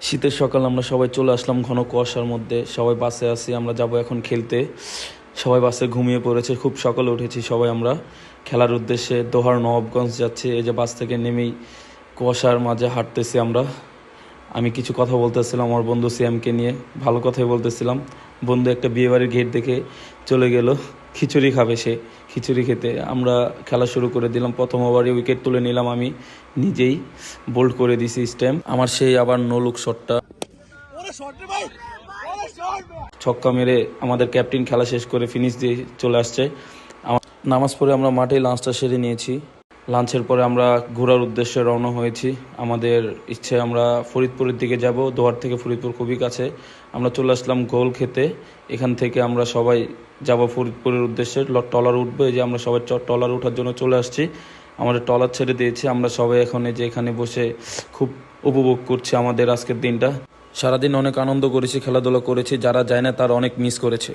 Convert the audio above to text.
শীতের সকাল আমরা সবাই চলে আসলাম ঘন কুয়াশার মধ্যে। সবাই বাসে আছি, আমরা যাব এখন খেলতে। সবাই বাসে ঘুমিয়ে পড়েছে, খুব সকালে উঠেছি সবাই আমরা খেলার উদ্দেশ্যে। দোহার নবাবগঞ্জ যাচ্ছি, এই যে বাস থেকে নেমেই কুয়াশার মাঝে হাঁটতেছি আমরা। আমি কিছু কথা বলতেছিলাম আমার বন্ধু সিয়ামকে নিয়ে, ভালো কথাই বলতেছিলাম। বন্ধু একটা বিয়েবাড়ির গেট দেখে চলে গেল, খিচুড়ি খাবে সে। খিচুড়ি খেতে আমরা খেলা শুরু করে দিলাম। প্রথম ওভারে উইকেট তুলে নিলাম, আমি নিজেই বোল্ড করে দিছি স্ট্যাম্প। আমার সেই আবার নো লুক শটটা ছক্কা মেরে আমাদের ক্যাপ্টেন খেলা শেষ করে ফিনিশ দিয়ে চলে আসছে। নামাজ পড়ে আমরা মাঠে লাঞ্চটা সেরে নিয়েছি। লাঞ্চের পরে আমরা ঘোরার উদ্দেশ্যে রওনা হয়েছি। আমাদের ইচ্ছে আমরা ফরিদপুরের দিকে যাব, দোহার থেকে ফরিদপুর খুবই কাছে। আমরা চলে আসলাম গোল খেতে। এখান থেকে আমরা সবাই যাব ফরিদপুরের উদ্দেশ্যে, ট্রলার উঠবো। এই যে আমরা সবাই ট্রলার ওঠার জন্য চলে আসছি। আমাদের ট্রলার ছেড়ে দিয়েছি, আমরা সবাই এখন এই যে এখানে বসে খুব উপভোগ করছি আমাদের আজকের দিনটা। সারাদিন অনেক আনন্দ করেছি, খেলাধুলা করেছি। যারা যায় না তারা অনেক মিস করেছে।